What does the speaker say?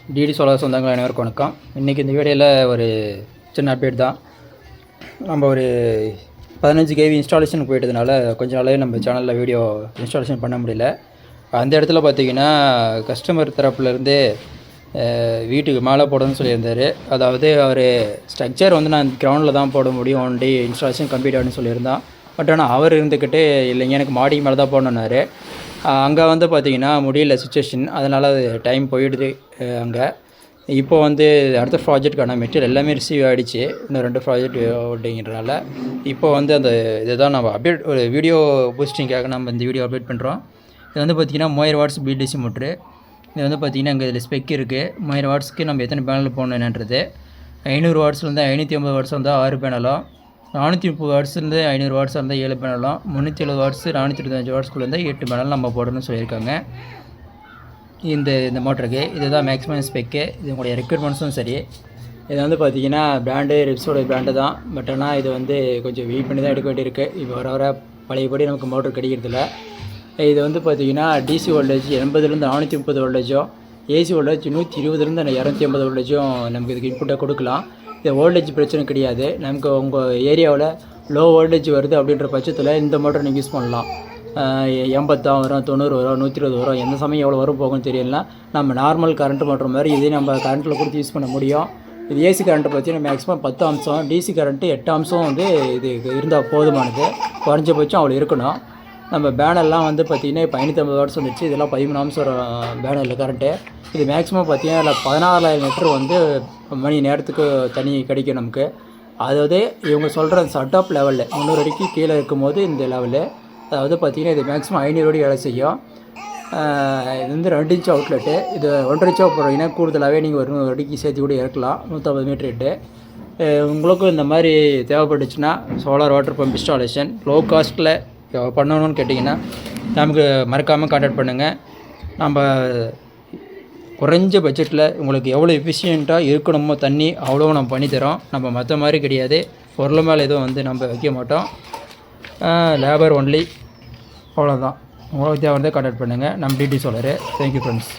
DD solar சொந்தங்கள் அனைவருக்கும் வணக்கம். இன்றைக்கி இந்த வீடியோவில் ஒரு சின்ன அப்டேட் தான். நம்ம ஒரு 15 kV இன்ஸ்டாலேஷனுக்கு போயிட்டதுனால கொஞ்சம் நாளாவே நம்ம சேனலில் வீடியோ இன்ஸ்டாலேஷன் பண்ண முடியல. அந்த இடத்துல பார்த்திங்கன்னா கஸ்டமர் தரப்புலேருந்து வீட்டுக்கு மேலே போடணும்னு சொல்லியிருந்தார். அதாவது அவர் ஸ்ட்ரக்சர் வந்து நான் கிரவுண்டில் தான் போட முடியும், ஒன் டே இன்ஸ்டாலேஷன் கம்ப்ளீட் ஆகுன்னு சொல்லியிருந்தான். பட் ஆனால் அவர் இருந்துக்கிட்டு இல்லைங்க எனக்கு மாடிக்கு மேலே தான் போடணுன்னாரு. அங்கே வந்து பார்த்திங்கன்னா முடியல சுச்சுவேஷன், அதனால் அது டைம் போயிடுது. அங்கே இப்போ வந்து அடுத்த ப்ராஜெக்ட்டுக்கான மெட்டீரியல் எல்லாமே ரிசீவ் ஆகிடுச்சு. இன்னும் 2 ப்ராஜெக்ட் அப்படிங்கிறனால இப்போ வந்து அந்த இதை தான் நம்ம அப்டேட் ஒரு வீடியோ பூஸ்டிங்காக நம்ம இந்த வீடியோ அப்டேட் பண்ணுறோம். இது வந்து பார்த்திங்கன்னா 3000 வாட்ஸ் பிடிசி மோட்ரு. இது வந்து பார்த்திங்கன்னா இங்கே இதில் ஸ்பெக் இருக்குது. 1000 வாட்ஸ்க்கு நம்ம எத்தனை பேனல் போடணும் என்னன்றது. 500 வாட்ஸ்லேருந்து 550 வாட்ஸ் வந்தால் 6 பேனலும், 430 வாட்ஸ்லேருந்து 500 வாட்ஸ் இருந்தால் 7 பேனலும், 370 வாட்ஸ் 425 வாட்ஸ்க்குள்ளே 8 பேனல் நம்ம போடணும்னு சொல்லியிருக்காங்க இந்த மோட்டருக்கு. இதுதான் மேக்ஸிமம் ஸ்பெக்கு. இது உங்களுடைய ரெக்யர்மெண்ட்ஸும் சரி. இது வந்து பார்த்திங்கன்னா பிராண்டு ரிப்ஸோட பிராண்டு தான். பட் ஆனால் இது வந்து கொஞ்சம் வெயிட் பண்ணி தான் எடுக்க வேண்டியிருக்கு. இப்போ வர பழையபடி நமக்கு மோட்டர் கிடைக்கிறதில்ல. இது வந்து பார்த்திங்கன்னா டிசி வோல்டேஜ் 80லேருந்து 430 வோல்டேஜும், ஏசி வோல்டேஜ் 120லேருந்து 280 வோல்டேஜும் நமக்கு இதுக்கு இன்புட்டாக கொடுக்கலாம். இது வோல்டேஜ் பிரச்சனை கிடையாது. நமக்கு உங்கள் ஏரியாவில் லோ வோல்டேஜ் வருது அப்படின்ற பட்சத்தில் இந்த மோட்டர் நீங்கள் யூஸ் பண்ணலாம். 80 வரும், 90 வரும், 120 வரும், எந்த சமயம் எவ்வளோ வரும் போகும்னு தெரியலனா நம்ம நார்மல் கரண்ட் மோட்டர் மாதிரி இதே நம்ம கரண்ட்டில் கொடுத்து யூஸ் பண்ண முடியும். இது ஏசி கரண்ட்டை பார்த்தீங்கன்னா மேக்ஸிமம் 10 அம்சம், டிசி கரண்ட்டு 8 அம்சம் வந்து இது இருந்தால் போதுமானது. குறைஞ்சபட்சம் அவ்வளோ இருக்கணும். நம்ம பேனர்லாம் வந்து பார்த்திங்கன்னா இப்போ 550 வாட்ஸ் வந்துச்சு. இதெல்லாம் 13 அம்சம் பேனரில் கரண்ட்டு. இது மேக்ஸிமம் பார்த்திங்கன்னா இல்லை 16,000 லிட்டர் வந்து மணி நேரத்துக்கு தண்ணி கிடைக்கும் நமக்கு. அதாவது இவங்க சொல்கிற சட் ஆஃப் லெவலில் 300 அடிக்கு கீழே இருக்கும்போது இந்த லெவலு, அதாவது பார்த்திங்கன்னா இது மேக்ஸிமம் 500 அடி வேலை செய்யும். இது வந்து 2 இன்ச் அவுட்லெட்டு. இது 1.5 இன்ச்சாக போடுறீங்கன்னா கூடுதலாகவே நீங்கள் ஒரு 100 அடிக்கு சேர்த்து கூட இறக்கலாம். 150 மீட்டர் இட்டு. உங்களுக்கும் இந்த மாதிரி தேவைப்பட்டுச்சுன்னா solar water pump installation low காஸ்ட்டில் பண்ணணும்னு கேட்டிங்கன்னா நமக்கு மறக்காமல் கான்டாக்ட் பண்ணுங்கள். நம்ம குறைஞ்ச பட்ஜெட்டில் உங்களுக்கு எவ்வளோ எஃபிஷியண்ட்டாக இருக்கணுமோ தண்ணி அவ்வளோ நம்ம பண்ணித்தரோம். நம்ம மற்ற மாதிரி கிடையாது. பொருள் மேலே எதுவும் வந்து நம்ம வைக்க மாட்டோம். லேபர் ஒன்லி, அவ்வளோதான். உங்களுக்கு தேவை கான்டாக்ட் பண்ணுங்கள். நம்ம டிடி சோலார். Thank you friends.